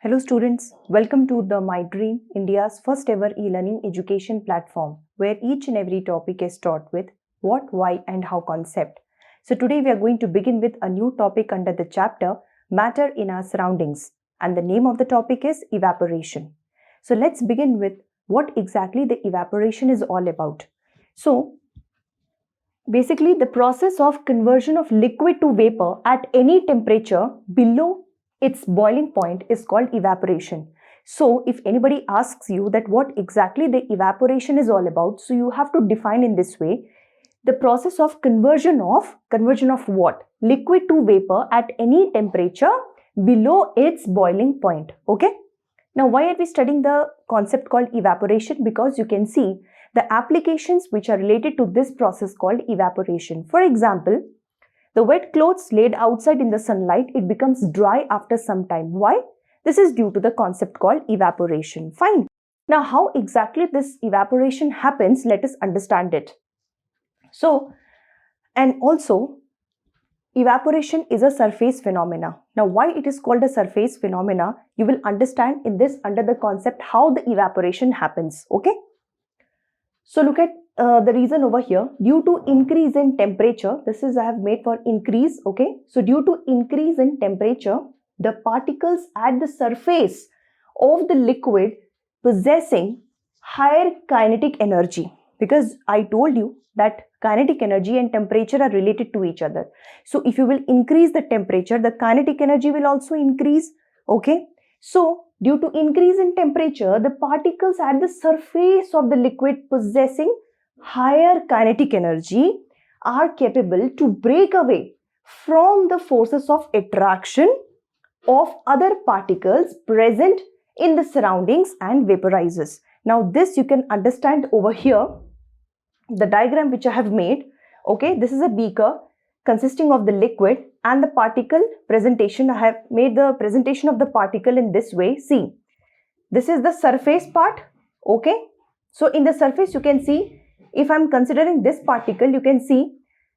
Hello students, welcome to the My Dream, India's first ever e-learning education platform where each and every topic is taught with what, why and how concept. So today we are going to begin with a new topic under the chapter Matter in Our Surroundings, and the name of the topic is evaporation. So let's begin with what exactly the evaporation is all about. So basically the process of conversion of liquid to vapor at any temperature below its boiling point is called evaporation. So if anybody asks you that what exactly the evaporation is all about, so you have to define in this way: the process of conversion of what? Liquid to vapor at any temperature below its boiling point. Okay. Now why are we studying the concept called evaporation? Because you can see the applications which are related to this process called evaporation. For example, the wet clothes laid outside in the sunlight, it becomes dry after some time. Why? This is due to the concept called evaporation. Fine. Now, how exactly this evaporation happens, let us understand it. So, and also, evaporation is a surface phenomena. Now, why it is called a surface phenomena, you will understand in this under the concept how the evaporation happens. Okay. So, look at the reason over here. Due to increase in temperature, this is I have made for increase. Okay. So due to increase in temperature, the particles at the surface of the liquid possessing higher kinetic energy, because I told you that kinetic energy and temperature are related to each other. So if you will increase the temperature, the kinetic energy will also increase. Okay. So due to increase in temperature, the particles at the surface of the liquid possessing higher kinetic energy are capable to break away from the forces of attraction of other particles present in the surroundings and vaporizes. Now this you can understand over here, the diagram which I have made. Okay, this is a beaker consisting of the liquid and the particle presentation. I have made the presentation of the particle in this way. See, this is the surface part. Okay, so in the surface you can see, if I am considering this particle, you can see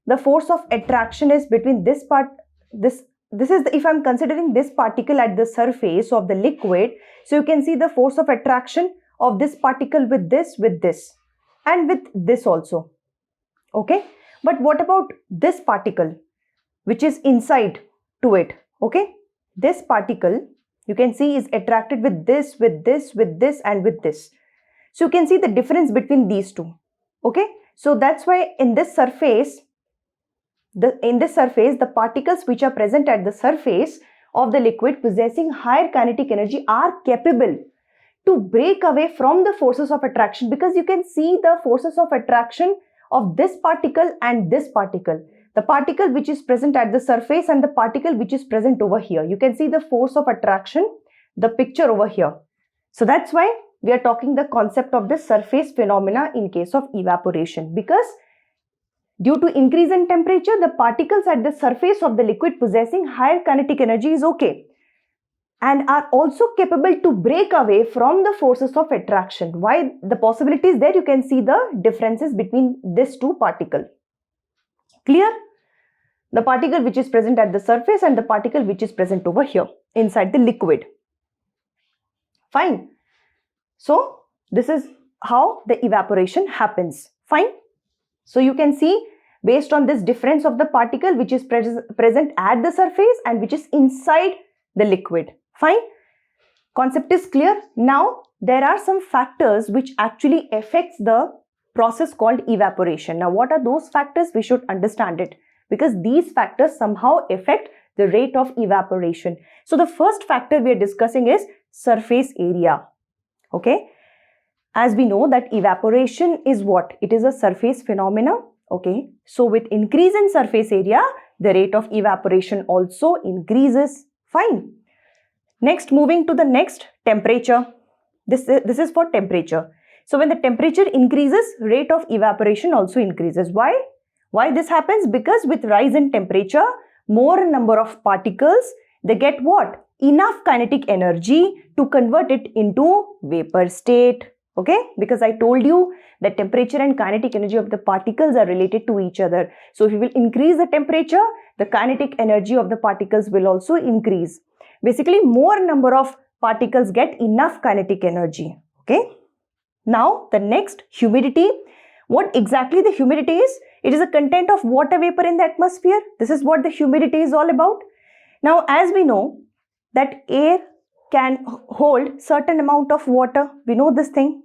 the force of attraction is between this part, this is the, if I am considering this particle at the surface of the liquid, so you can see the force of attraction of this particle with this and with this also. Okay, but what about this particle which is inside to it? Okay, this particle you can see is attracted with this and with this. So you can see the difference between these two. Okay, so that's why in this surface, the particles which are present at the surface of the liquid possessing higher kinetic energy are capable to break away from the forces of attraction, because you can see the forces of attraction of this particle and this particle. The particle which is present at the surface and the particle which is present over here. You can see the force of attraction, the picture over here. So that's why we are talking the concept of the surface phenomena in case of evaporation, because due to increase in temperature, the particles at the surface of the liquid possessing higher kinetic energy is okay and are also capable to break away from the forces of attraction. Why the possibility is there? You can see the differences between these two particles. Clear? The particle which is present at the surface and the particle which is present over here inside the liquid. Fine. So this is how the evaporation happens. Fine. So you can see based on this difference of the particle which is present at the surface and which is inside the liquid. Fine. Concept is clear. Now there are some factors which actually affects the process called evaporation. Now what are those factors? We should understand it, because these factors somehow affect the rate of evaporation. So the first factor we are discussing is surface area. Okay. As we know that evaporation is what? It is a surface phenomena. Okay. So with increase in surface area, the rate of evaporation also increases. Fine. Next, moving to the next, temperature. This is for temperature. So when the temperature increases, rate of evaporation also increases. Why? Why this happens? Because with rise in temperature, more number of particles, they get what? Enough kinetic energy to convert it into vapor state. Okay, because I told you that temperature and kinetic energy of the particles are related to each other. So if you will increase the temperature, the kinetic energy of the particles will also increase. Basically, more number of particles get enough kinetic energy. Okay. Now the next, humidity. What exactly the humidity is? It is a content of water vapor in the atmosphere. This is what the humidity is all about. Now, as we know that air can hold certain amount of water, we know this thing.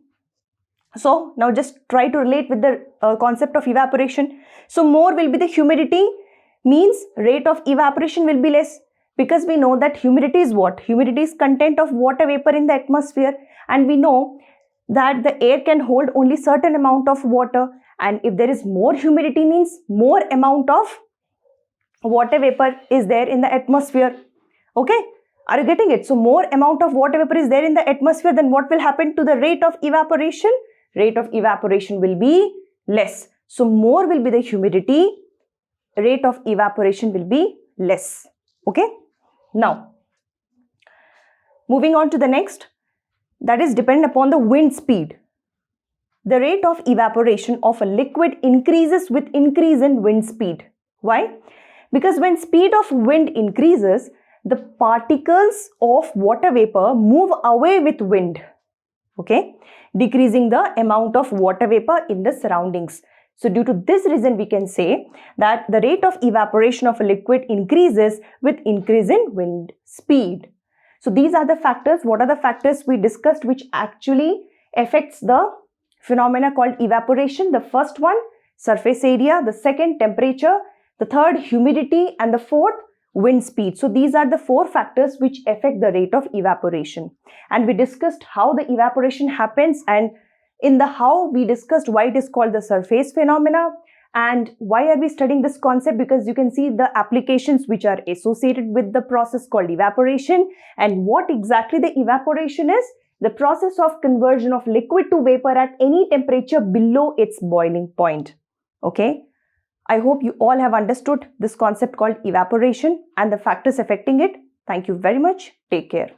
So now just try to relate with the concept of evaporation. So more will be the humidity, means rate of evaporation will be less, because we know that humidity is what? Humidity is content of water vapor in the atmosphere, and we know that the air can hold only certain amount of water, and if there is more humidity means more amount of water vapor is there in the atmosphere. Okay, are you getting it? So more amount of water vapor is there in the atmosphere, then what will happen to the rate of evaporation? Rate of evaporation will be less. So more will be the humidity, rate of evaporation will be less. Okay, now moving on to the next, that is dependent upon the wind speed. The rate of evaporation of a liquid increases with increase in wind speed. Why? Because when speed of wind increases, the particles of water vapor move away with wind. Okay, decreasing the amount of water vapor in the surroundings. So due to this reason, we can say that the rate of evaporation of a liquid increases with increase in wind speed. So these are the factors. What are the factors we discussed which actually affects the phenomena called evaporation? The first one, surface area. The second, temperature. The third, humidity. And the fourth, wind speed. So these are the four factors which affect the rate of evaporation. And we discussed how the evaporation happens, and in the how we discussed why it is called the surface phenomena. And why are we studying this concept? Because you can see the applications which are associated with the process called evaporation. And what exactly the evaporation is? The process of conversion of liquid to vapor at any temperature below its boiling point. Okay. I hope you all have understood this concept called evaporation and the factors affecting it. Thank you very much. Take care.